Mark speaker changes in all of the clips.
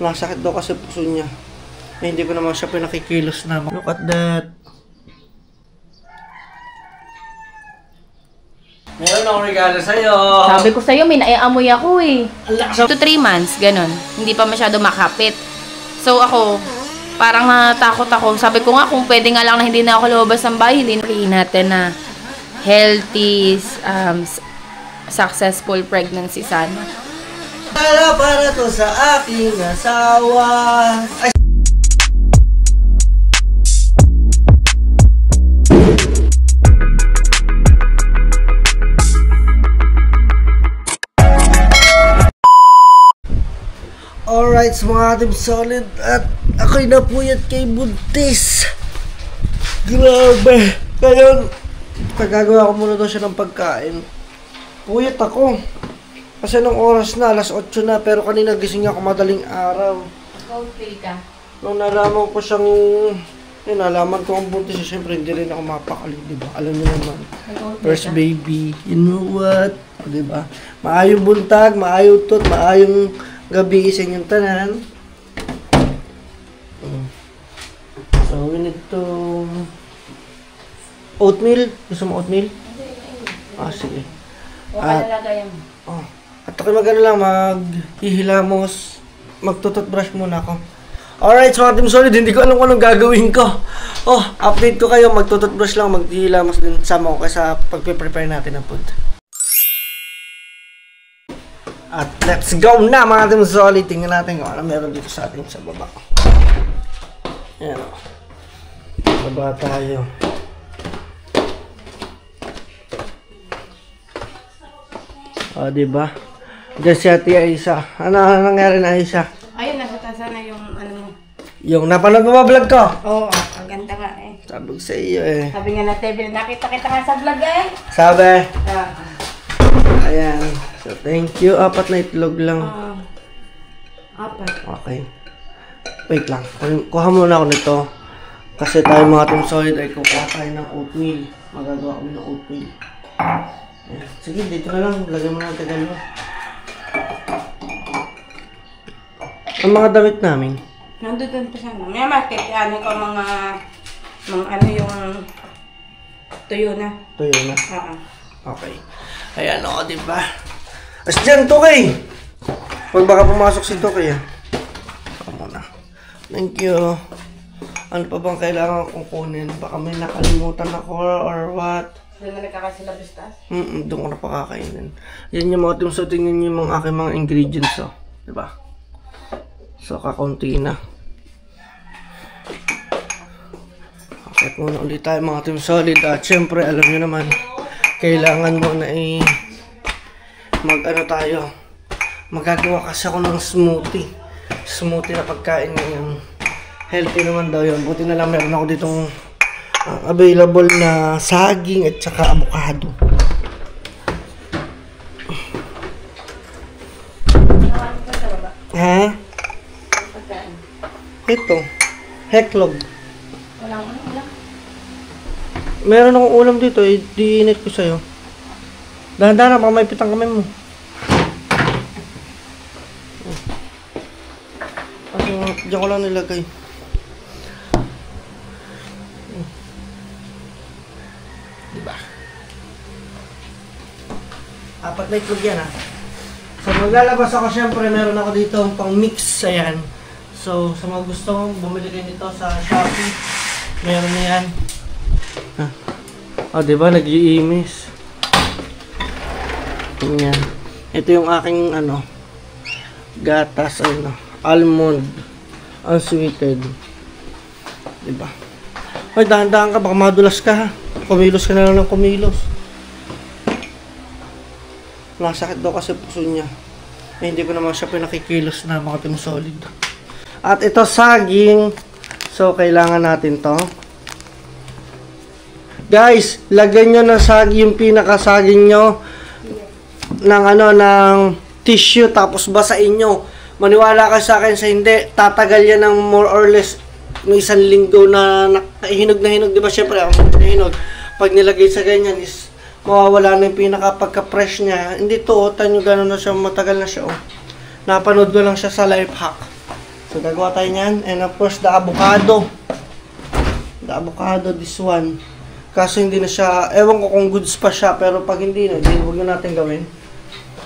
Speaker 1: Nasakit daw kasi puso niya. Eh, hindi ko naman siya pinakikilos na. Look at that. Meron akong regalo sa'yo.
Speaker 2: Sabi ko sa'yo, may naiamoy ako eh. 2 to 3 months, ganun. Hindi pa masyado makapit. So ako, parang natakot ako. Sabi ko nga, kung pwede nga lang na hindi na ako lumabas ng bahay, hindi natin na healthy, successful pregnancy sana.
Speaker 1: Para to sa aking asawa. Ay, alright, mga ating solid. At ako'y napuyat kay Buntis. Grabe. Ngayon, pagkagawa ko muna daw siya ng pagkain. Puyat ako. Kasi nung oras na, alas 8 na. Pero kanina gising ako madaling araw.
Speaker 2: Okay ka.
Speaker 1: Nung nalaman ko siyang... nalaman ko ang buntis siya. Siyempre, hindi rin ako mapakali, diba? Alam niyo naman. First baby. You know what? Diba? Maayong buntag, maayong tot, maayong... gabi sa inyong tanan. So, we need to... oatmeal? Gusto mo oatmeal? Ah, sige. At ako mag-ano lang, maghihilamos. Magtututbrush muna ako. Alright, so ating solid, hindi ko alam kung anong gagawin ko. Oh, update ko kayo, magtututbrush lang, maghihilamos din sama ko sa pagpe-prepare natin ng food. At let's go na mga ating solid. Tingnan natin kung ano meron dito sa ating sa baba. Ayan o. Baba tayo. O, diba? Diyan si Ate Aisha. Ano nangyari na Aisha?
Speaker 2: Ayun, nasa tasa na yung ano mo.
Speaker 1: Yung napanood mo ba vlog ko?
Speaker 2: Oo, ang ganda nga eh.
Speaker 1: Sabi ko sa iyo eh.
Speaker 2: Sabi nga na TV, nakita kita nga sa vlog eh.
Speaker 1: Sabi? Ayan. So, thank you. 4 na itlog lang.
Speaker 2: 4.
Speaker 1: Okay. Wait lang. Kuha muna ako nito. Kasi tayo mga team solid ay kukuha tayo ng oatmeal. Magagawa kami ng oatmeal. Ayan. Sige, dito na lang. Lagyan mo natin dalawa. Ang mga damit namin.
Speaker 2: Nandun pa siya. May market. Ano ko mga ano yung tuyo na.
Speaker 1: Tuyo na?
Speaker 2: Okay.
Speaker 1: Ayan o, diba? As dyan, Tukay! Huwag baka pumasok si Tukay, Baka muna. Thank you. Ano pa bang kailangan kong kunin? Baka may nakalimutan ako or what?
Speaker 2: Doon na nagkakasilabis taas?
Speaker 1: Doon ko na pakakainin. Yan yung mga team. So, tingnan nyo yung mga aking mga ingredients, Diba? So, kakaunti na. Okay, muna ulit tayo mga team solid. At syempre, alam nyo naman, kailangan mo na mag-ano tayo. Magagawa kasi ako ng smoothie. Smoothie na pagkain ngayon. Healthy naman daw yun. Buti na lang meron ako ditong available na saging at saka avocado. Ha? Ito. Heklog.
Speaker 2: Walang ulam.
Speaker 1: Meron akong ulam dito. Di-init ko sa'yo. Dahan-dahan na, baka may pitang kamay mo. Kasi diyan ko lang nilagay. Diba? 4 na itlog yan So maglalabas ako, syempre meron ako dito pang mix. Ayan. So sa mga gusto, bumili kayo nito sa Shopee. Meron na yan. Diba? Nag-iimis. Yan. Ito yung aking gatas, almond, unsweetened. Diba? Ay, dahan-dahan ka, baka madulas ka, Kumilos ka na lang ng kumilos. Nasakit daw kasi puso niya. Eh, hindi ko naman siya pinakikilos na mga team solid. At ito saging. So, kailangan natin to. Guys, lagyan nyo ng saging, yung pinakasaging nyo ng tissue tapos basain nyo. Maniwala ka sa akin sa hindi, tatagal yan ng more or less may 1 linggo na hinog na hinog, di ba? Syempre ako hinog. Pag nilagay sa ganyan is mawawala na yung pinaka-pagka-fresh niya. Hindi to, tanyo gano'n na siya, matagal na siya. Napanood ko lang siya sa life hack. So, gagawa tayo niyan. And of course, the avocado. The avocado, this one. Kaso hindi na siya, ewan ko kung goods pa siya, pero pag hindi na, huwag na natin gawin.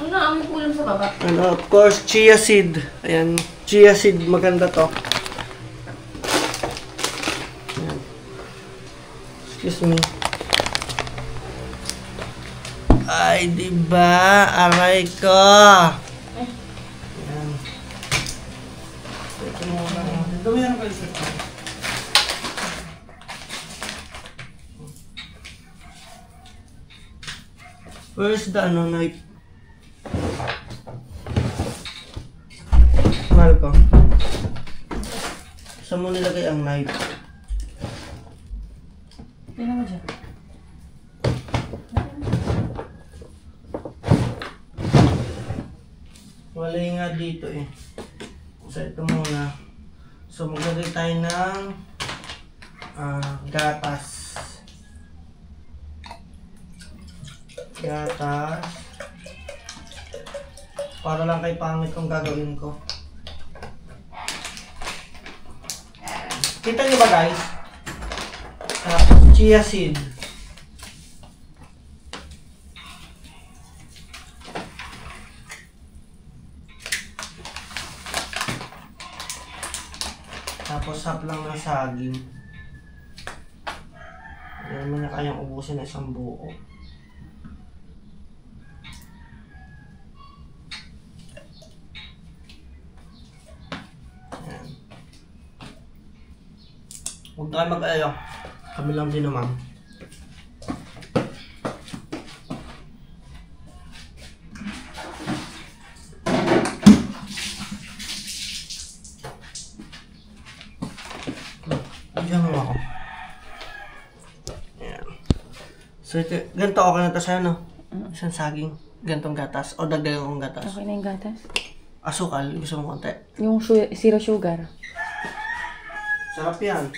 Speaker 2: Ano na ang kulang sa baba?
Speaker 1: And of course, chia seed. Ayan, chia seed, maganda to. Ayan. Excuse me. Ay, diba? Aray ko. Ayan. Ito muna. Dami yan kayo sa where's the knife? Mahal ko. Saan mo nilagay ang knife?
Speaker 2: Tingnan mo dyan.
Speaker 1: Wala nga dito eh. So ito muna. So maglagay tayo ng gatas. Gatas. Para lang kay pangit kung gagawin ko. Kita niyo ba guys? Chia seed. Tapos hap lang ng saging. Hindi mo na kayang ubusin na isang buo. Ayan. Huwag tayo mag-alala. Kami lang din naman. Diyan mo ako. Ayan. So, ito, ganito okay na ito sa'yo, no? Isang saging. Gantong gatas. O dagdagan kong gatas.
Speaker 2: Okay na yung gatas.
Speaker 1: Asukal. Gusto mo konti?
Speaker 2: Yung zero sugar.
Speaker 1: Sarap yan.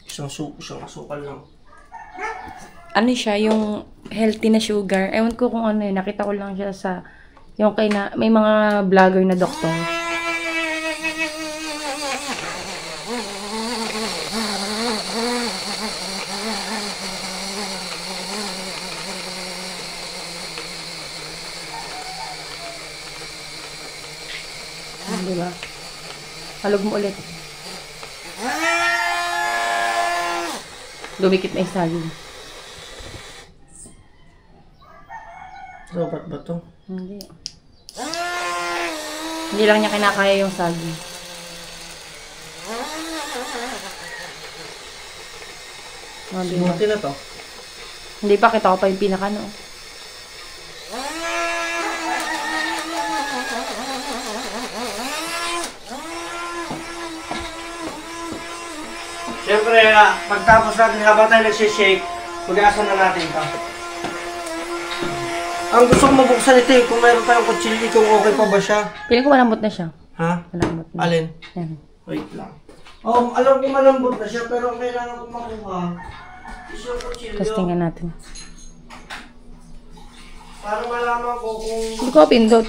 Speaker 1: Isang asukal lang.
Speaker 2: Ano siya, yung healthy na sugar. Ewan ko kung ano yun. Nakita ko lang siya sa, yung kay na, may mga vlogger na doktor. Diba? Halog mo ulit. Dumikit na yung saging.
Speaker 1: Dapat ba ito?
Speaker 2: Hindi. Hindi lang niya kinakaya yung saging.
Speaker 1: Smoothie na to?
Speaker 2: Hindi pa, kita ko pa yung pinaka no.
Speaker 1: Siyempre, pagtapos natin habang tayo nagsishake, mag-asa na natin ito. Ang gusto kong mabuksan ito kung meron tayong kutsilyo, kung okay pa ba siya.
Speaker 2: Piling ko malambot na siya.
Speaker 1: Ha?
Speaker 2: Malambot na.
Speaker 1: Alin?
Speaker 2: Yan.
Speaker 1: Wait lang. Alam ko malambot na siya, pero ang kailangan ko makuha is yung kutsilyo.
Speaker 2: Testingan natin.
Speaker 1: Para malaman ko kung...
Speaker 2: Hindi ko mapindot.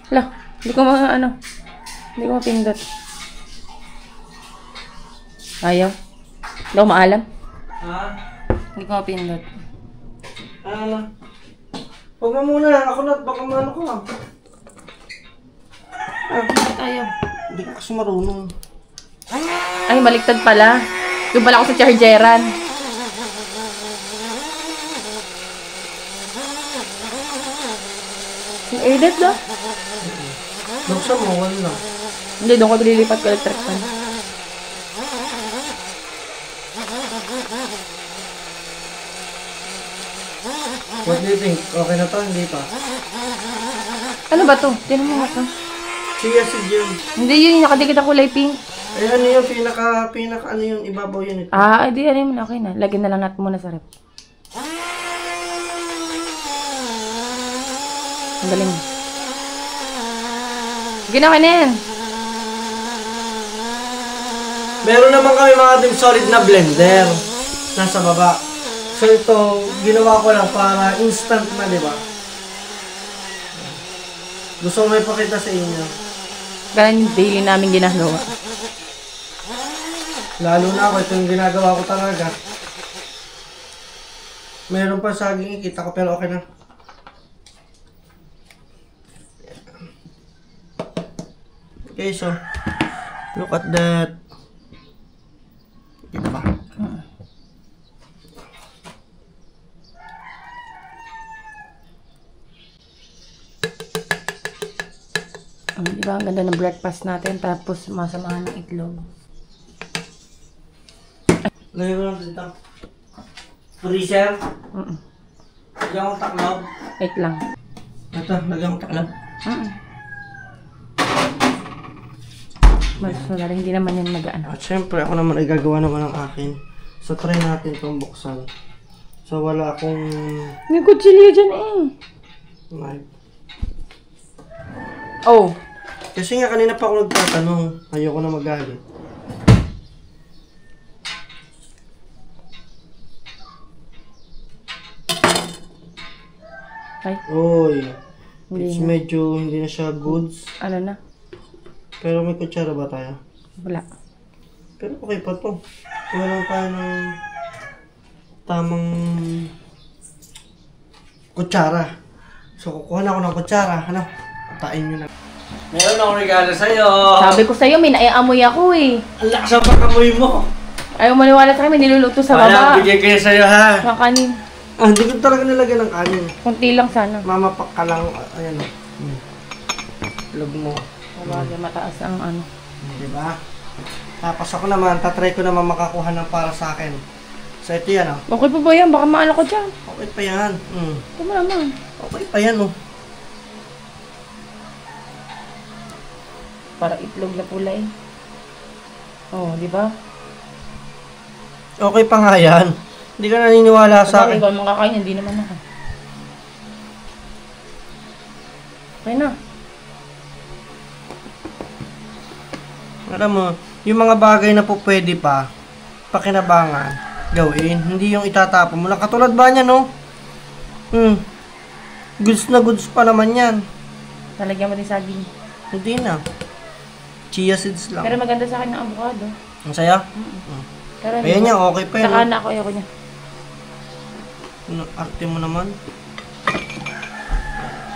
Speaker 2: Hala, hindi ko Hindi ko mapindot. Ayaw. Hindi ako maalam.
Speaker 1: Ha?
Speaker 2: Hindi ko mapindot.
Speaker 1: Ano? Huwag mo muna, ako na, baka maano ko ah.
Speaker 2: Bakit ayaw?
Speaker 1: Hindi ko kasi marunong.
Speaker 2: Ay, baliktad pala. Yung pala ako sa chargeran. Yung edit ba?
Speaker 1: Buksan mo, wala lang.
Speaker 2: Hindi, doon ko lilipat ko electric fan.
Speaker 1: What do you think? Okay na to? Hindi pa?
Speaker 2: Ano ba to? Tinan mo nga to.
Speaker 1: Chia seed yun.
Speaker 2: Hindi yun, yung nakadikit ang kulay pink.
Speaker 1: Eh ano yun, pinaka ano yun, ibabaw yun ito.
Speaker 2: Ah, di ano yun, okay na. Lagyan na lang natin muna sa rep. Ang galing. Ginawa na yan.
Speaker 1: Meron naman kami mga team solid na blender. Nasa baba. So ito, ginawa ko lang para instant na, di ba? Gusto ko may pakita sa inyo.
Speaker 2: Ganun yung daily namin ginagawa.
Speaker 1: Lalo na ako, ito yung ginagawa ko talaga. Meron pa saging ikita ko pero okay na. Okay, so look at that. Kita ba?
Speaker 2: Diba, ang ganda ng breakfast natin, tapos masamahan ng itlog.
Speaker 1: Lagyan mo lang dito. Freezer. Lagyan ko taklaw.
Speaker 2: Wait lang.
Speaker 1: Ito, lagyan ko taklaw.
Speaker 2: Mas wala, hindi naman yan magaan.
Speaker 1: At syempre, ako naman ay gagawa naman ng akin. So, try natin itong buksan. So, wala akong
Speaker 2: May kutsilyo dyan eh.
Speaker 1: knife.
Speaker 2: Oh.
Speaker 1: Kasi nga kanina pa ako nagtatanong. Ayoko na magalit.
Speaker 2: Ay,
Speaker 1: Oy.
Speaker 2: hindi
Speaker 1: It's
Speaker 2: na.
Speaker 1: medyo hindi na siya goods.
Speaker 2: Ano na?
Speaker 1: Pero may kutsara ba tayo?
Speaker 2: Wala.
Speaker 1: Pero okay pa to. Kuha lang tayo ng tamang kutsara. So, kukuha na ako ng kutsara. Ano? Patain nyo na. Meron akong regalo sa'yo.
Speaker 2: Sabi ko sa'yo, may naiamoy ako eh.
Speaker 1: Ang lakas ang pagkamoy mo.
Speaker 2: Ayaw maniwala sa akin, may niluluto sa
Speaker 1: Wala,
Speaker 2: baba.
Speaker 1: bigay kayo sa'yo ha.
Speaker 2: Mga kanin.
Speaker 1: Ah, hindi ko talaga nilagyan ng kanin.
Speaker 2: Kunti lang sana.
Speaker 1: Mamapak ka lang. Ayan o. Log mo.
Speaker 2: Sabagay, mataas ang ano.
Speaker 1: Diba? Tapos ako naman, tatry ko naman makakuha ng para sa akin. So ito yan o.
Speaker 2: Okay pa ba yan? Baka maala ko dyan.
Speaker 1: Okay pa yan.
Speaker 2: Ito mo naman.
Speaker 1: Okay pa yan o.
Speaker 2: Para itlog na pula eh. Oh, di ba?
Speaker 1: Okay pa nga yan. Hindi ka naniniwala sa
Speaker 2: Sabagay,
Speaker 1: akin.
Speaker 2: ikaw makakain, hindi naman ako. Okay na.
Speaker 1: Alam mo, yung mga bagay na po pwede pa, pakinabangan, gawin. Hindi yung itatapon mo lang. Katulad ba niya, no? Goods na goods pa naman yan.
Speaker 2: Talagyan mo din saging.
Speaker 1: Hindi na. Chia seeds lang.
Speaker 2: Pero maganda sa akin ng avocado.
Speaker 1: Ang saya?
Speaker 2: Pero
Speaker 1: Ayan niya, okay pa yan.
Speaker 2: saka na ako, ayoko niya.
Speaker 1: Arte mo naman.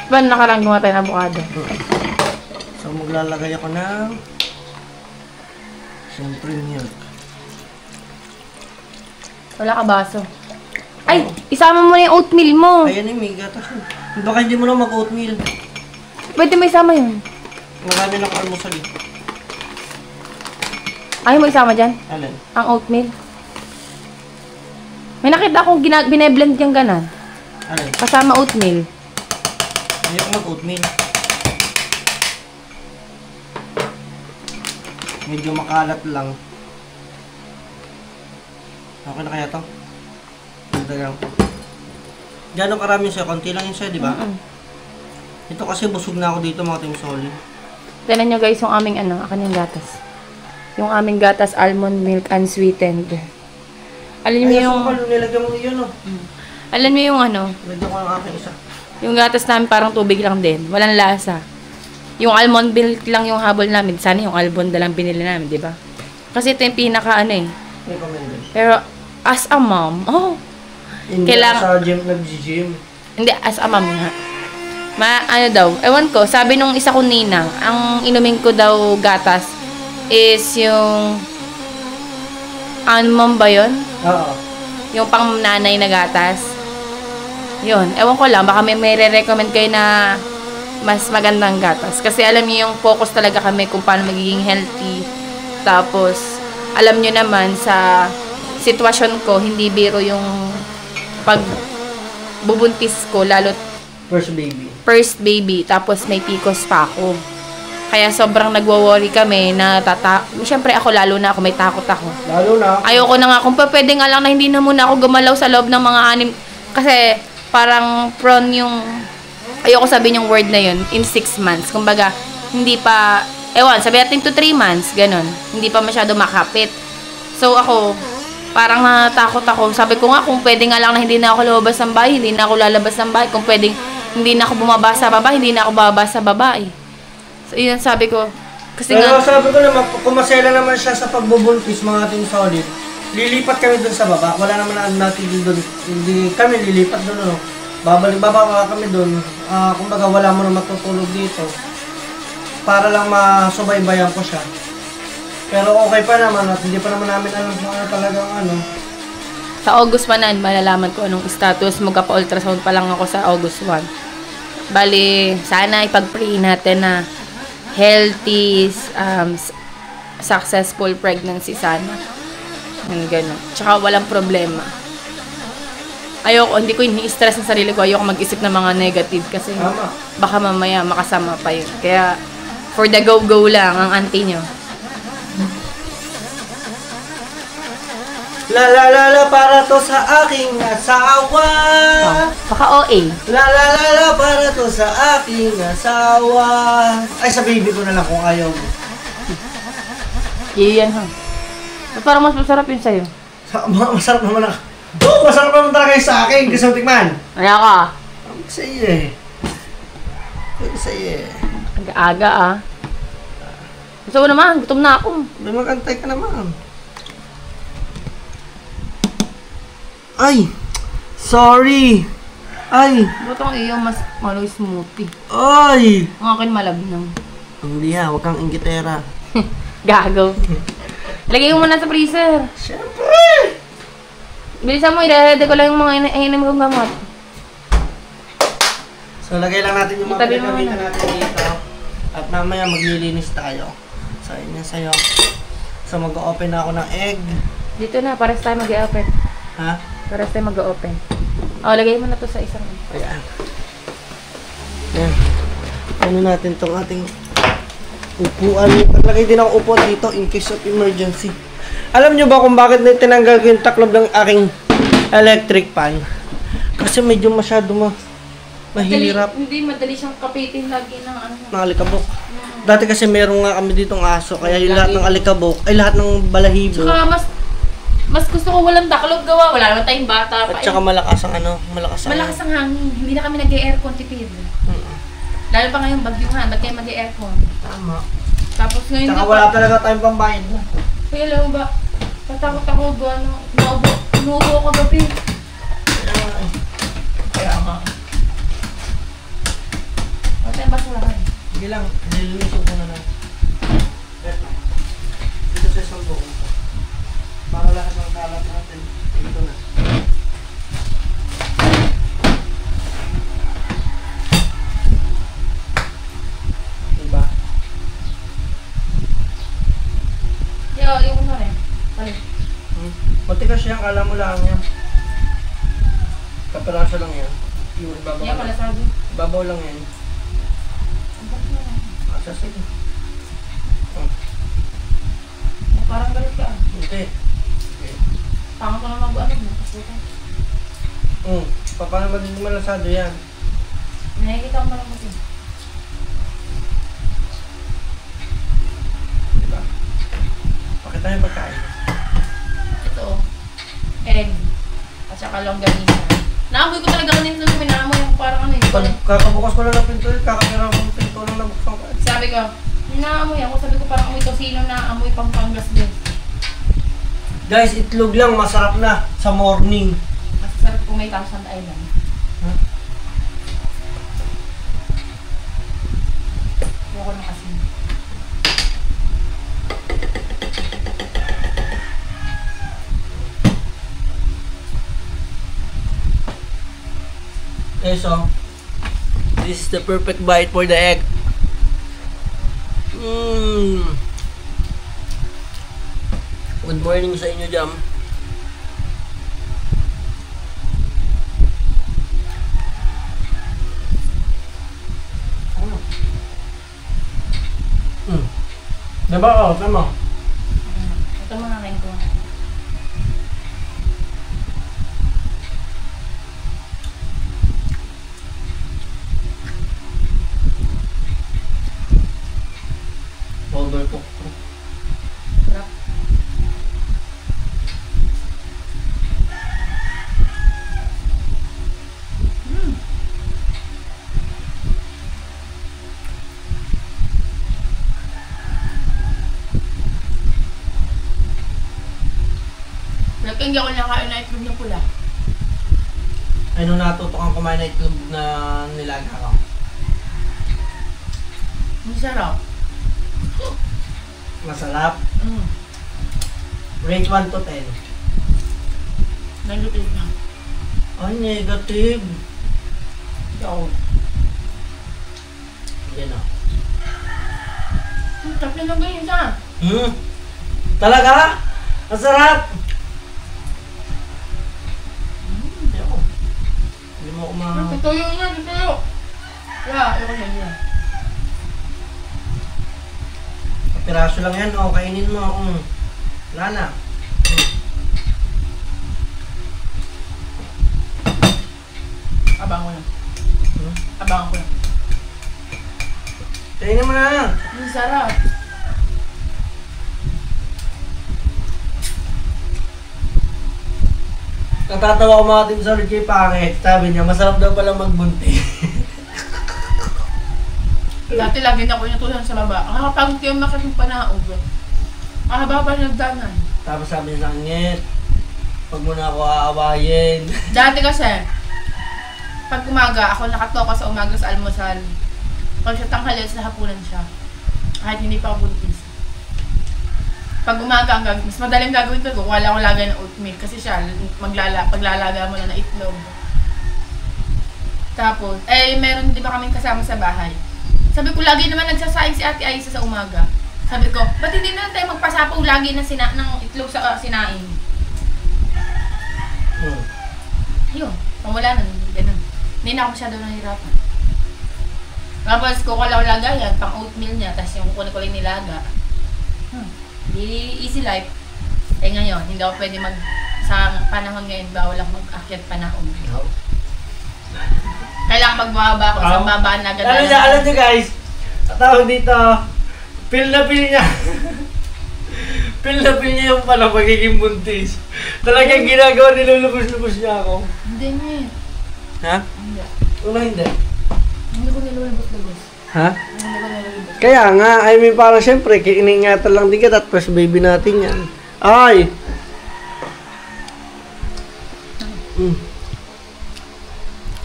Speaker 2: Diba nakarang gumawa tayo ng avocado?
Speaker 1: So, maglalagay ako ng siyempre milk.
Speaker 2: Wala ka baso. Ay! Isama mo na yung oatmeal mo.
Speaker 1: Ayan yung may gatas. Baka hindi mo na mag-oatmeal.
Speaker 2: Pwede mo isama yun.
Speaker 1: Marami na ko almusal eh.
Speaker 2: Ayaw mo isama dyan?
Speaker 1: Alin?
Speaker 2: Ang oatmeal. May nakita akong bineblend yung ganan.
Speaker 1: Alin?
Speaker 2: Kasama oatmeal.
Speaker 1: Ayoko mag-oatmeal. Medyo makalat lang. Okay na kaya to? Dagdagan ko. Gano'ng karami siya? Konti lang yun siya, di ba? Ito kasi busog na ako dito mga Team Solid.
Speaker 2: Tignan nyo guys yung aming akin yung gatas. Yung aming gatas almond milk unsweetened. Alam niyo yung...
Speaker 1: Nilagyan mo yun, oh.
Speaker 2: Alam niyo yung
Speaker 1: Lagyan ko ng aking isa.
Speaker 2: yung gatas namin parang tubig lang din. Walang lasa. Yung almond milk lang yung habol namin. Sana yung almond na lang binili namin, di ba? Kasi ito yung pinaka
Speaker 1: Recommended.
Speaker 2: Pero as a mom,
Speaker 1: Hindi sa gym, nag-gym.
Speaker 2: Hindi, as a mom nga. Daw, ewan ko, sabi nung isa kong ninang, ang inumin ko daw gatas is yung, mom ba yun?
Speaker 1: Oo.
Speaker 2: Yung pang nanay na gatas. Yun, ewan ko lang, baka may re-recommend kayo na mas magandang gatas. Kasi alam niyo yung focus talaga kami kung paano magiging healthy. Tapos, alam niyo naman sa sitwasyon ko, hindi biro yung pag bubuntis ko, lalo first baby, tapos may PCOS pa ako. Kaya sobrang nagwo-worry kami na siyempre ako, lalo na ako, may takot ako.
Speaker 1: Lalo na.
Speaker 2: Ayoko na nga, kung pwede nga lang na hindi na muna ako gumalaw sa loob ng mga kasi parang prone yung, ayoko sabihin yung word na yun, in 6 months. Kumbaga, hindi pa, sabi natin to 3 months, ganun. Hindi pa masyado makapit. So ako, parang natakot ako. Sabi ko nga, kung pwede nga lang na hindi na ako lumabas ng bahay, hindi na ako lalabas ng bahay. Kung pwedeng hindi na ako bumaba sa baba, hindi na ako bababa sa baba eh. So, yun ang sabi ko. Kasi
Speaker 1: Pero
Speaker 2: nga,
Speaker 1: sabi ko naman, kung masela naman siya sa pagbubuntis, mga ating solid, lilipat kami dun sa baba. Wala naman na natin dun. Hindi kami lilipat dun, no? Bababa kami dun. Kumbaga, wala mo na matutulog dito. Para lang masubaybayan ko siya. Pero okay pa naman at hindi pa naman namin alam kung ano talagang ano.
Speaker 2: sa August 1 na, malalaman ko anong status. Magpa-ultrasound pa lang ako sa August 1. Bali, sana ipag-pray natin na healthy, successful pregnancy sana. Ganun. Tsaka walang problema. Ayoko, hindi ko ini-stress ang sarili ko. Ayoko mag-isip ng mga negative kasi baka mamaya makasama pa yun. Kaya, for the go-go lang ang auntie nyo.
Speaker 1: La la la la para to sa aking asawa.
Speaker 2: Baka OA.
Speaker 1: La la la la para to sa aking asawa. Ay, sa baby ko na lang kung ayaw mo.
Speaker 2: Yan ha. Parang mas masarap yun sa'yo.
Speaker 1: Masarap naman ako. Oh, masarap naman talaga yung sa akin. Gusto mo tikman?
Speaker 2: Kaya ka.
Speaker 1: Sa iyo eh. Sa iyo eh.
Speaker 2: Aga-aga ah. Gusto mo naman, gutom na ako.
Speaker 1: May mag-antay ka naman. Ay! Sorry! Ay!
Speaker 2: Ba't ang iyo mas smoothie?
Speaker 1: Ay!
Speaker 2: Ang akin malabnang.
Speaker 1: Hindi ha, huwag kang inggitera.
Speaker 2: Gago. Lagay ko muna sa freezer.
Speaker 1: Siyempre!
Speaker 2: Bilisan mo, i-ready ko lang yung mga inim kong gamot.
Speaker 1: So, lagay lang natin yung mga
Speaker 2: Itabi mo
Speaker 1: pinagamitan
Speaker 2: muna.
Speaker 1: natin dito. At mamaya maglilinis tayo. So, yun yan sa'yo. So, mag-open na ako ng egg.
Speaker 2: Dito na, pares tayo mag-i-open.
Speaker 1: Ha?
Speaker 2: Pares tayo mag-open. O, lagay mo na to sa isang.
Speaker 1: Ayan. Ayan. Ano natin tong ating upuan. Naglagay din ako upuan dito in case of emergency. Alam nyo ba kung bakit tinanggal ko yung taklob ng aking electric fan? Kasi medyo masyado mahirap.
Speaker 2: Hindi, madali siyang kapitin lagi ng ano.
Speaker 1: Ng alikabok. Dati kasi meron nga kami ditong aso, kaya yung lahat ng alikabok, ay lahat ng balahibo.
Speaker 2: Tsaka mas gusto ko walang taklob gawa. Wala naman tayong bata pa.
Speaker 1: At saka malakas ang ano, malakas
Speaker 2: ang hangin. Hindi na kami nag-aircon tipid. Lalo pa ngayong bagyo nga, ba't kayo mag-aircon?
Speaker 1: Tama.
Speaker 2: Tapos ngayon
Speaker 1: Tsaka wala talaga tayong pambayad na.
Speaker 2: Kaya alam mo ba, patakot ako ba, naubo ako gabi.
Speaker 1: Kaya nga.
Speaker 2: Huwag tayong basurahan.
Speaker 1: Sige lang, nililiso ko na lang. Dito sa isang buong. Para lahat ng kalat natin. Dito na. Diba?
Speaker 2: Yung ano rin. Palit.
Speaker 1: Matigas yan, kala mo lang yan. Kapiraso lang yan. Yung ibabaw
Speaker 2: Yan pala sabi.
Speaker 1: Ibabaw lang yan. Asa sige.
Speaker 2: Parang galit ka.
Speaker 1: Hindi.
Speaker 2: Tama ko na mag-ano mo.
Speaker 1: Paano magiging malasado yan?
Speaker 2: Nakikita ko malang mo.
Speaker 1: Diba? Pakita yung pagkain.
Speaker 2: Ito. Egg. At saka longganisa. Naamoy ko talaga kanina nung minamoy yung parang ano eh.
Speaker 1: Kakabukas ko lang ng pinto, kakakira ko ng pinto lang nabuksan ko.
Speaker 2: Sabi ko, naamoy ako. Sabi ko parang amoy tosino na amoy Pampangas din.
Speaker 1: Guys, itlog lang masarap na sa morning.
Speaker 2: Mas sarap kung may Thousand Island.
Speaker 1: Huh?
Speaker 2: Ayoko ng asin.
Speaker 1: Okay, so this is the perfect bite for the egg. Good morning sa inyo, Jam. Diba? Oh, tama.
Speaker 2: Ito muna rin ko.
Speaker 1: Overcook.
Speaker 2: Sarap. hindi ako nakain na itlog na pula.
Speaker 1: Ay, nung natutok ang kumain na itlog na nilaga ko.
Speaker 2: Masarap.
Speaker 1: Masarap.
Speaker 2: Mm.
Speaker 1: Rate 1 to 10.
Speaker 2: Negative na.
Speaker 1: Ay, negative.
Speaker 2: Oo.
Speaker 1: Yan o.
Speaker 2: Tapos na ba yun siya?
Speaker 1: Talaga? Masarap! Hindi ako. Hindi mo ako
Speaker 2: Tutuyo nga, tutuyo. Yeah, ayoko na yan.
Speaker 1: Piraso lang yan, o. Kainin mo. Wala na.
Speaker 2: Abangan ko na. Abangan ko na.
Speaker 1: Kainin mo na.
Speaker 2: Ang sarap.
Speaker 1: Natatawa ko mga Team Solid kay Pangit. Sabi niya, masarap daw pala magbunti.
Speaker 2: Dati lagi na ako inutusan sa baba. Nakakapagod kayo makit yung panaog. Mahaba pa nagdanan.
Speaker 1: Tapos sabi niya sa kanya, huwag mo na ako aawayin.
Speaker 2: Dati kasi, pag umaga, ako nakatoka sa umaga sa almusal. Pag siya tanghali, sa hapunan siya. Kahit hindi pa ako buntis. Pag umaga, mas madaling gagawin ko, wala akong lagay ng oatmeal. Kasi siya, paglalaga mo na ng itlog. Tapos, meron di ba kaming kasama sa bahay? Sabi ko, lagi naman nagsasaing si Ate Aisa sa umaga. Sabi ko, ba't hindi na tayo magpasapaw lagi ng itlog sa sinaing? Yun, wala na, ganun. Hindi na ako masyado nahihirapan. Tapos, kukalaw-lagayan, pang oatmeal niya, tapos yung kunin-kunin nilaga. Di easy life. Ngayon, hindi ako pwede sa panahon ngayon, bawal ako mag-akyat panahon. Kailangan magbaba ako sa babaan na agad.
Speaker 1: Alam niyo guys, tawag dito, feel na feel niya. Feel na feel niya yung pala magiging buntis. Talagang ginagawa, nilulubos-lubos niya ako.
Speaker 2: Hindi niya.
Speaker 1: Ha?
Speaker 2: Hindi.
Speaker 1: Una hindi.
Speaker 2: Hindi ko nilulubos-lubos.
Speaker 1: Ha?
Speaker 2: Hindi ko nilulubos.
Speaker 1: Kaya nga, I mean parang syempre, iningatan lang din kita at first baby natin yan. Ay!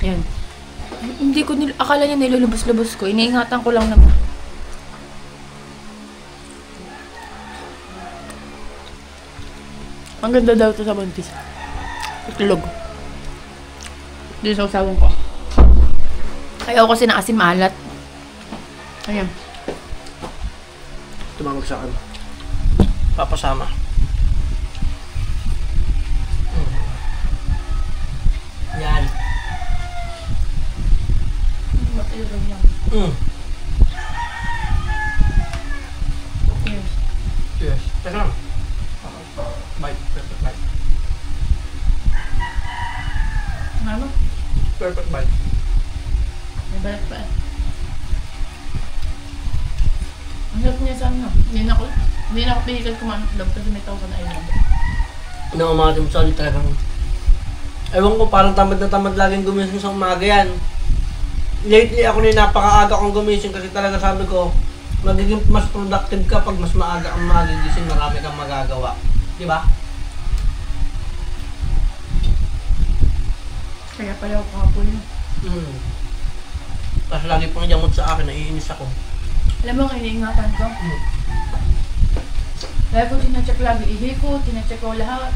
Speaker 2: Yan. Hindi ko akala niya nilulubos-lubos ko. Iniingatan ko lang naman. Ang ganda daw ito sa buntis. Itlog. Dito sa usawin ko. Ayaw ko kasi ng asin maalat. Ayan.
Speaker 1: Tumawag sa akin. Papasama. Yan.
Speaker 2: Matiro niya. Yes.
Speaker 1: Yes. Teka lang. Bite. Perfect bite.
Speaker 2: Ano?
Speaker 1: Perfect bite.
Speaker 2: May balat pa eh. Ang hirap niya sa ano. Hindi na ako pinigal kumain ng kasi may tao ka na ilan.
Speaker 1: No, mga Team Solid talagang. Ewan ko, parang tamad na tamad laging gumising sa umaga yan. Lately ako na napakaaga kong gumising kasi talaga sabi ko, magiging mas productive ka pag mas maaga kang magigising, marami kang magagawa. Diba?
Speaker 2: Kaya pala ako kahapon yun.
Speaker 1: Kasi lagi pang jamot sa akin, naiinis ako.
Speaker 2: Alam mo, iniingatan ko. Lagi ko tinacheck lagi. Ihi ko, tinacheck ko lahat.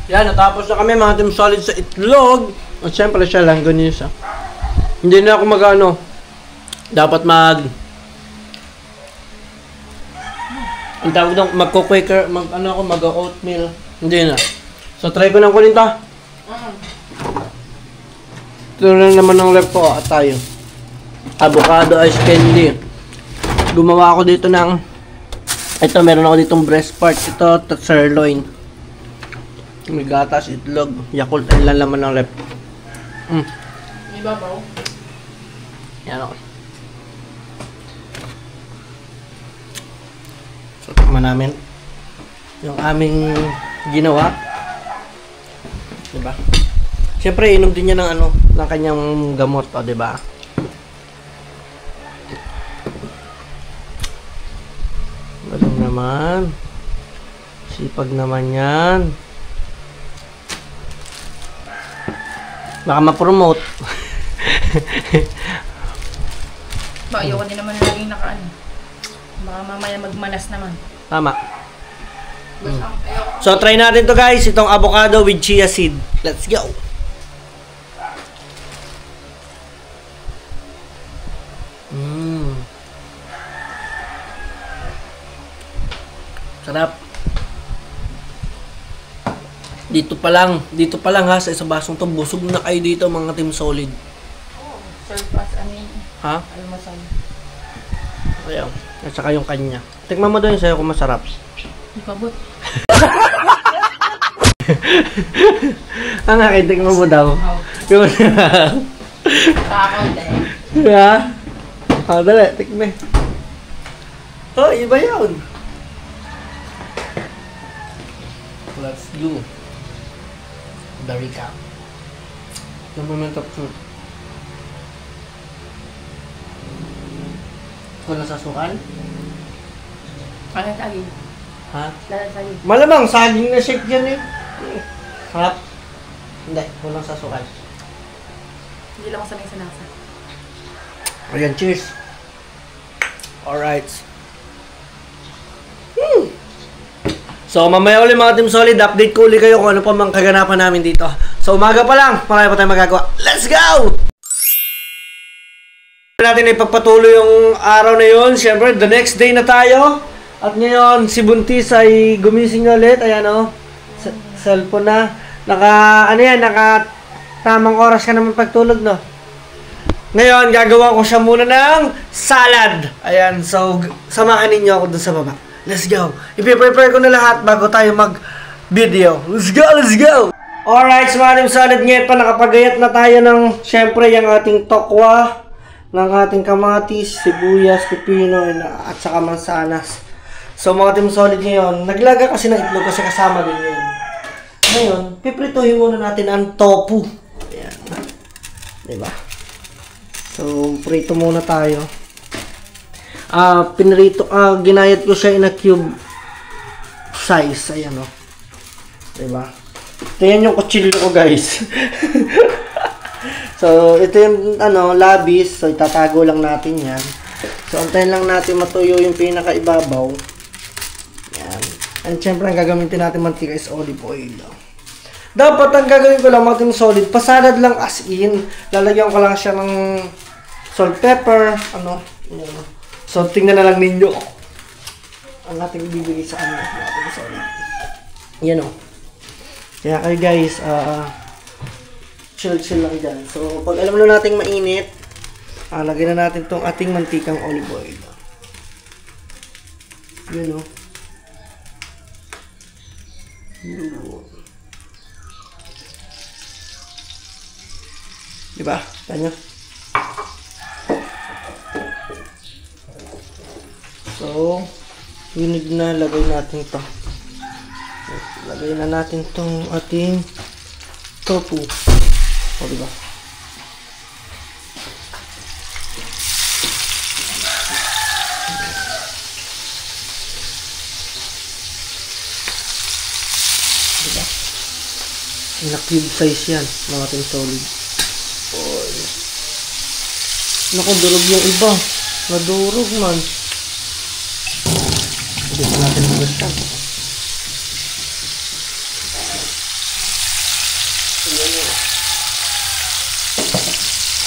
Speaker 1: Yan, natapos na kami mga Team Solid sa itlog. At syempre siya lang, ganisa. Hindi na ako dapat ang tawag doon, magko-quaker, mag-oatmeal. Hindi na. So, try ko nang kunin to. Ito na naman ng rep ko, at tayo. Avocado ice candy. Gumawa ako dito ng, ito, meron ako ditong breast part. Ito, sirloin. May gatas, itlog, Yakult, ang laman ng rep.
Speaker 2: Ibabaw.
Speaker 1: Yan ako. So, tikman namin yung aming ginawa. Diba? Siyempre, inom din niya ng ano, ng kanyang gamot, o, diba? Galing naman. Sipag naman yan. Baka ma-promote.
Speaker 2: Ayoko din naman laging nakaano. Baka mamaya magmalas naman.
Speaker 1: Tama. So, try natin to guys. Itong avocado with chia seed. Let's go. Sarap. Dito pa lang ha, sa isang basong to. Busog na kayo dito mga Team Solid.
Speaker 2: Surpass,
Speaker 1: Ha?
Speaker 2: almusal.
Speaker 1: Ayan. At saka yung kanya. Tikman mo doon sa'yo kung masarap.
Speaker 2: Ikabot.
Speaker 1: Ang akin, tikman mo daw. Yung
Speaker 2: Kakaw din.
Speaker 1: ha? Dali, tikme. Oh, iba yun. Let's do. Dari ka. Naman top fruit. Wala sasukan?
Speaker 2: Lalatagin.
Speaker 1: Ha?
Speaker 2: Lalatagin.
Speaker 1: Malamang, saging na shake yan eh. Sarap. Hindi, walang sasukan.
Speaker 2: Hindi lang ako sanay sa nasa.
Speaker 1: Ayan, cheers. Alright. So, mamaya ulit mga Team Solid, update ko ulit kayo kung ano pa mang kaganapan namin dito. So, umaga pa lang, marami pa tayong magagawa. Let's go! Natin ipagpatuloy yung araw na yun. Siyempre, the next day na tayo. At ngayon, si Buntis ay gumising na ulit. Ayan o, cellphone na. Naka tamang oras ka naman pagtulog, no? Ngayon, gagawa ko siya muna ng salad. Ayan, so, samahan ninyo ako dun sa baba. Let's go. Ipiprepare ko na lahat bago tayo mag-video. Let's go, let's go! Alright, so mga Team Solid, ngayon pa nakapagayat na tayo ng, syempre, yung ating tokwa, ng ating kamatis, sibuyas, pipino, at saka mansanas. So mga Team Solid ngayon, naglaga kasi ng itlog kasi kasama din yun. Ngayon, piprituhin muna natin ang tofu. Ayan. Diba? So, prito muna tayo. Ginayat ko siya in a cube size. Ayan o. Diba? Ito yan yung kutsilyo ko guys. So, ito yung labis. So, itatago lang natin yan. So, antayin lang natin matuyo yung pinakaibabaw. Yan. And syempre, ang gagamitin natin mantika is olive oil. Dapat ang gagawin ko lang mga Team Solid, pasalad lang as in. Lalagyan ko lang siya ng salt, pepper, yan. So, tingnan na lang ninyo ang ating ibibigay sa kanila. Sorry. Yan o. Kaya kayo guys, chill lang dyan. So, pag alam na natin mainit, lagyan na natin tong ating mantikang olive oil. Yun o. Diba? Tanya? So, winig na, lagay natin ito. Lagay na natin itong ating tofu. O, diba? Diba? Na-cube size yan, mga Team Solid. Naku, durog yung iba. Nadurog man. Dito natin mag-start.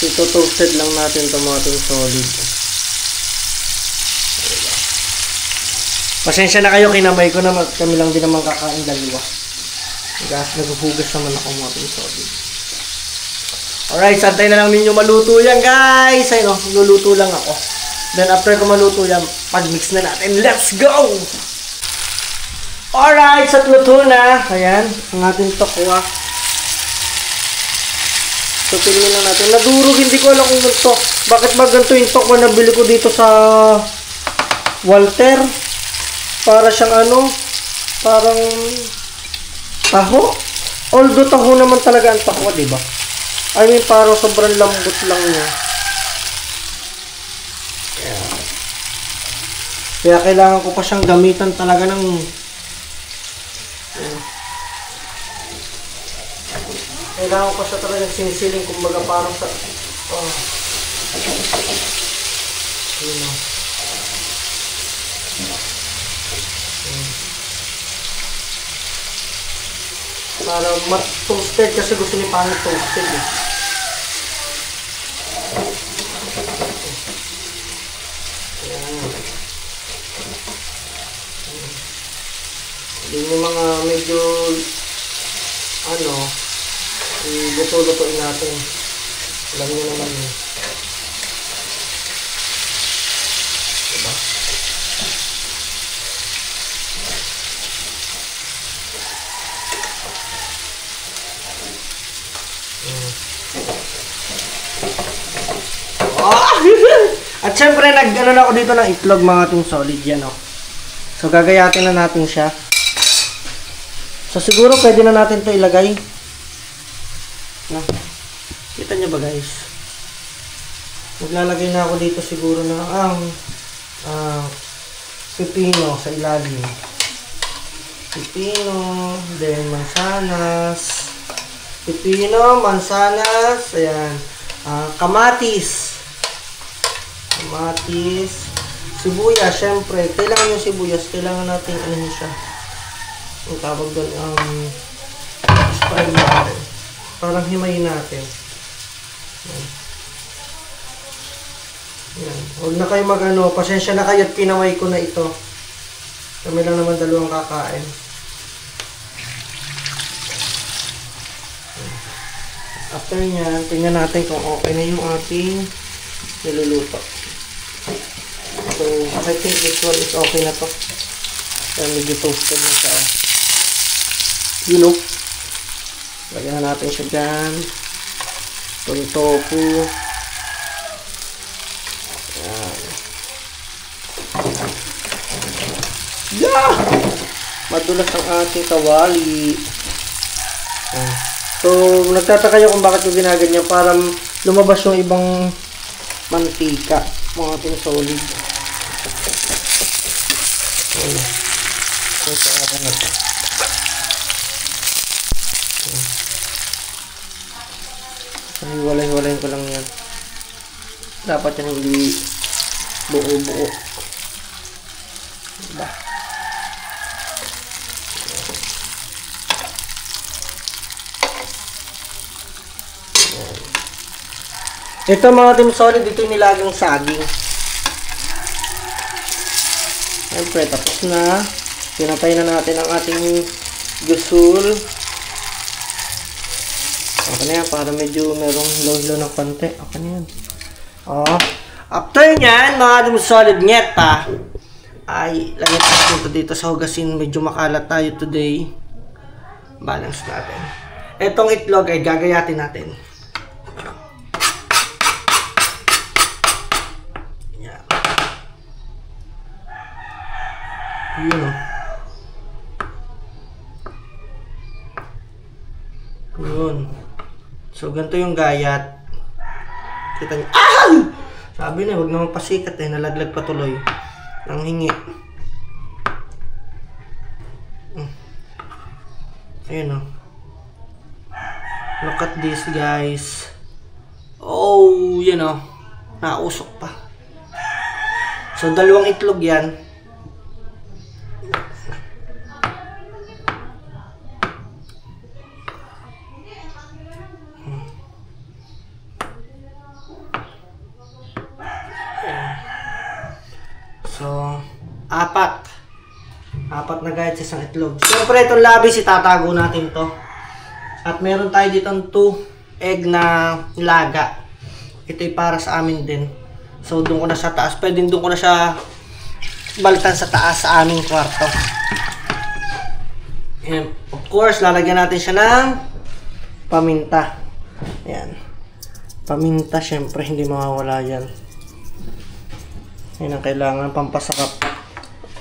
Speaker 1: Ito toasted lang natin ito mga Team Solid. Pasensya na kayo, kinamay ko na kami lang din naman kakain dalawa. Naghuhugas naman ako mga Team Solid. Alright, santay na lang ninyo maluto yan guys. Ayun o, luluto lang ako. Then after ko maluto yan, pag-mix na natin. Let's go! Alright, sa luto na. Ayan, ang ating tokwa. So, tingnan lang natin. Nadurog, hindi ko alam kung ganito. Bakit ba ganito yung tokwa na bili ko dito sa Walter? Para siyang parang taho. Although taho naman talaga ang taho, di ba? I mean, parang sobrang lambot lang niya. Ayan. Kaya kailangan ko pa siyang gamitan talaga ng kailangan ko siya talaga sinisiling, kumbaga parang sa yun o. Para toasted kasi gusto ni pangit toasted eh. Yung mga medyo luto-lutoin natin. Alam nyo naman yun. Diba? At syempre nag-ano na ako dito ng itlog, mga Team Solid yan o. So gagayatin na natin siya. So siguro pwede na natin to ilagay. No? Kita nyo ba guys? Maglalagay na ako dito siguro na ang pipino sa ilalim. Pipino, then mansanas. Pipino, mansanas, ayan. Kamatis. Kamatis. Sibuyas, syempre. Kailangan yung sibuyas. Kailangan natin ano siya. Ang tawag doon spray natin. Parang himayin natin. Yan. Yan. Huwag na kayo mag-ano. Pasensya na kayo at pinamay ko na ito. Kami lang naman dalawang kakain. After nyan, tingnan natin kung okay na yung ating niluluto. So, I think this one is okay na to. Kaya medyo toasted na siya. You know. Lagyan na natin siya dyan. Itong tofu. Ayan. Yeah! Madulas ang ating kawali. Ayan. So, nagtataka kayo kung bakit yung ginaganyan para lumabas yung ibang mantika. Mga ating solid. Ayan. Ito ako na ito. Hiwalay-hiwalayin ko lang yan. Dapat yan hindi buo-buo. Diba? Ito mga Team Solid, ito yung nilagang saging. Siyempre, tapos na. Pinatay na natin ang ating gusul. Okay na yan, para medyo merong low-low ng konti. Okay na yan. After nyan, mga Team Solid, ngeta, ay lagyan natin ito dito sa hugasin. Medyo makalat tayo today. Balance natin. Itong itlog ay gagayatin natin. Yan. Yun o. Yun. So, ganito yung gayat. Kita niyo. Ah! Sabi na, huwag naman pasikat eh. Nalaglag pa tuloy. Ang hingi. Ayun o. Look at this, guys. Oh, yan o. Nausok pa. So, dalawang itlog yan. So, apat na gayat sa isang itlog. Siyempre, itong labis, itatago natin to. At meron tayo dito 2 egg na laga. Ito'y para sa amin din. So, doon ko na sa taas. Pwedeng doon ko na siya balitan sa taas sa aming kwarto. And, of course, lalagyan natin siya ng paminta. Ayan. Paminta, siyempre, hindi mawawala yan. Yan ang kailangan, pampasakap.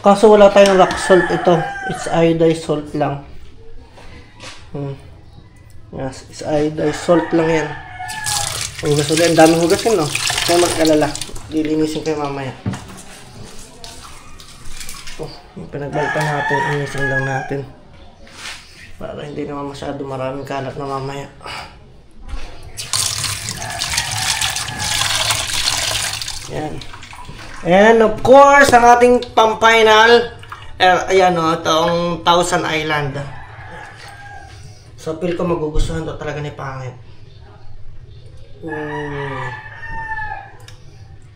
Speaker 1: Kaso wala tayong rock salt ito. It's iodized salt lang. Yes, is iodized salt lang yan. Hugas ulit. Ang daming hugas yun, no? Kaya mag-alala. Lilinisin kayo mamaya. Yung pinagbalta natin, inisin lang natin. Para hindi naman masyado maraming kalat na mamaya. Yan. And of course, ang ating pang-final, ayan o, itong Thousand Island. So, feel ko magugustuhan to talaga ni Pangit.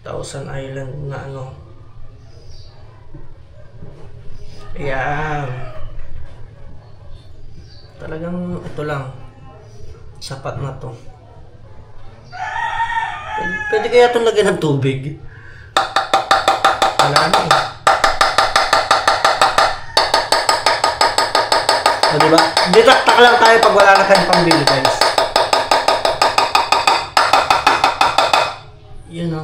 Speaker 1: Thousand Island na ano. Ayan. Talagang ito lang. Sapat na to. Pwede kaya itong lagyan ng tubig? Wala na eh. O diba? Ditaktak lang tayo pag wala na tayong pambili, guys. Yun o.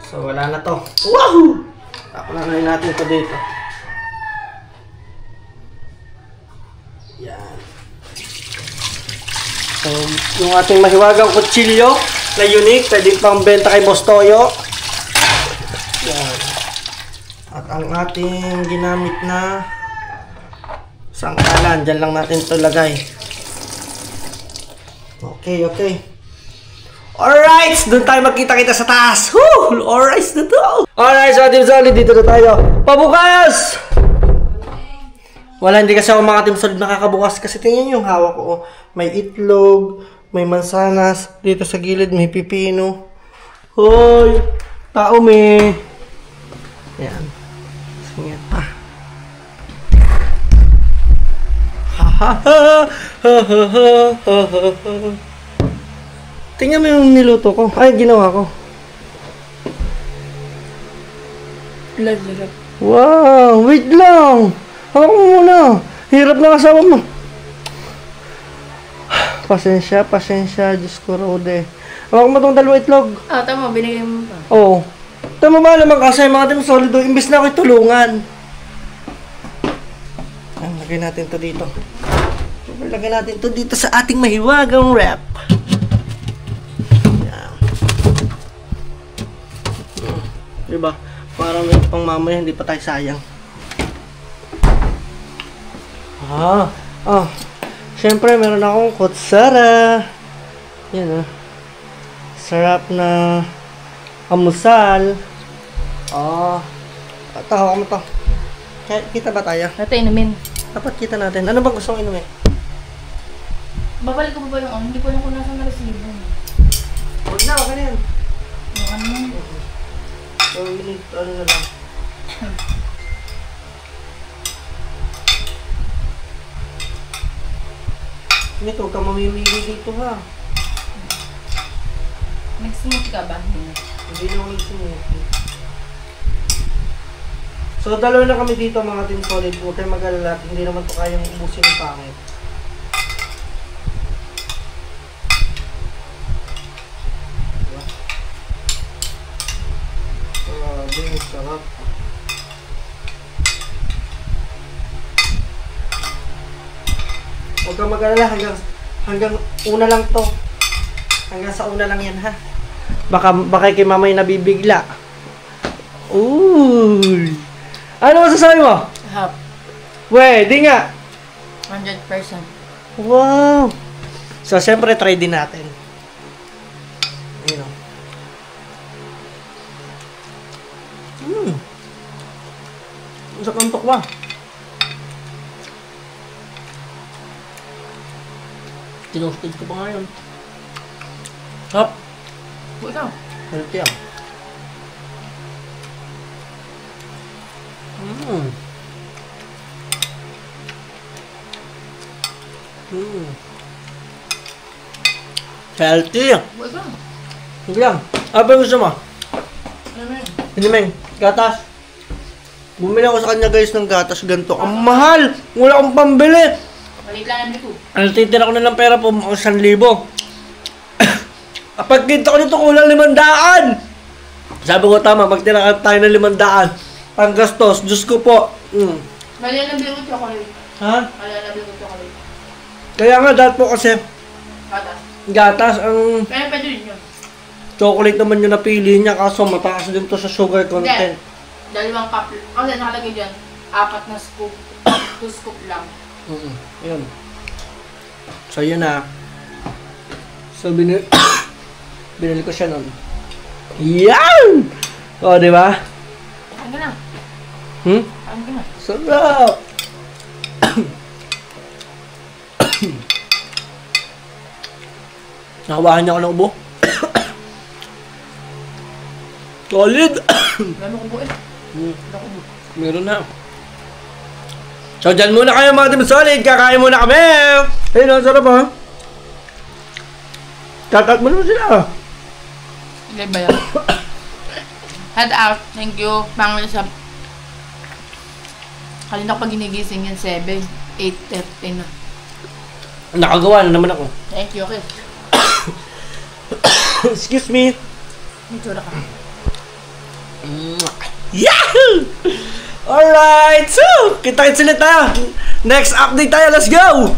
Speaker 1: So wala na to. Wahoo! Takulanay natin ito dito. Yan. So, yung ating mahiwagang kutsilyo na unique, pwede pang benta kay Boss Toyo. Yan. At ang ating ginamit na sangkalan, dyan lang natin ito lagay. Okay, okay. Alright, doon tayo magkita-kita sa taas. Woo! Alright na to. Alright, so Team Solid, dito na tayo. Pabukas! Wala, hindi kasi ako mga Team Solid nakakabukas kasi tingnan yung hawak ko. May itlog, may mansanas, dito sa gilid may pipino. Hoy! Tao me! Yan. Singit pa. Ha ha ha ha ha ha ha ha. Tingnan mo yung niluto ko. Ay, ginawa ko. Wow! Wait lang! Hawak mo muna. Hirap na kasama mo. Pasensya, pasensya. Diyos ko, Rode. Hawak mo itong dalawang itlog.
Speaker 2: Ah, tama. Binigay mo pa.
Speaker 1: Oo. Tama ba naman kasi mga Team Solido, imbis na ako'y tulungan. Lagay natin to dito. Lagay natin to dito sa ating mahiwagang wrap. Diba? Parang may pang mamaya, hindi pa tayo sayang. Siyempre, meron akong kutsara. Yan sarap na amusal. Tahaw mo to. Kita ba tayo?
Speaker 2: Natin inumin.
Speaker 1: Dapat kita natin. Ano bang gusto mong inumin?
Speaker 2: Babalik ko pa yung hindi ko lang kung nasa na-receive.
Speaker 1: Huwag na, okay na yan.
Speaker 2: Ano naman?
Speaker 1: So, ano na lang. Nito, huwag kang mamimili dito ha.
Speaker 2: Nag-smooth ka ba?
Speaker 1: Hindi naman smooth. So, dalawa na kami dito mga Team Solid. Huwag kayo mag-alala. Hindi naman ito kayang ubusin ng Pangit. Sarap. Huwag kang mag-alala hanggang una lang to. Hanggang sa una lang yan ha. Baka kay mamay nabibigla. Uy! Ano masasabi mo?
Speaker 2: Half.
Speaker 1: We, di nga.
Speaker 2: 100%.
Speaker 1: Wow! So, siyempre try din natin. Ayun o. Masarap ang tokwa. Tinusted ko pa ngayon. Hop!
Speaker 2: Ikaw?
Speaker 1: Healthy ah. Healthy!
Speaker 2: Ikaw?
Speaker 1: Hindi lang. Ano ba gusto mo?
Speaker 2: Ano yun?
Speaker 1: Hindi man. Gatas. Bumili ako sa kanya guys ng gatas ganito. Ang mahal! Wala akong pambili!
Speaker 2: Maliit lang ang ko.
Speaker 1: Ano, titira ko na lang pera po, 1,000. Kapag kita ko nito, kulang 500! Sabi ko tama, magtira tayo ng 500. Panggastos, Diyos ko po.
Speaker 2: Maliit lang ko chocolate.
Speaker 1: Ha?
Speaker 2: Maliit lang ko chocolate.
Speaker 1: Kaya nga, dahil po kasi
Speaker 2: Gatas.
Speaker 1: gatas ang
Speaker 2: Pero pwede rin yun.
Speaker 1: chocolate naman yung napili niya kaso mataas din to sa sugar content.
Speaker 2: Hindi. 2 cup. Kasi nakalagay dyan, 4 na scoop. 2 scoop lang.
Speaker 1: Ayun. So, yun na. So, binili ko siya nun. Yan! O, di ba?
Speaker 2: Kain ka na.
Speaker 1: Hmm?
Speaker 2: Kain ka na.
Speaker 1: Sarap! Nakawahan niya ako ng ubo. Solid!
Speaker 2: Meron ko po eh.
Speaker 1: Meron na. So, dyan muna kayo mga Team Solid. Kakain muna kami. Ayun, ang sarap ha. Shout-out mo naman sila.
Speaker 2: Ilay ba yan? Head out. Thank you. Pangalawa sa... Kanina ko pag ginigising yan, 7, 8:30 na.
Speaker 1: Nakagawa na naman ako.
Speaker 2: Thank you, okay.
Speaker 1: Excuse me.
Speaker 2: May tsura ka.
Speaker 1: Yahoo! Alright, so, kita-kits ulit tayo. Next update tayo, let's go!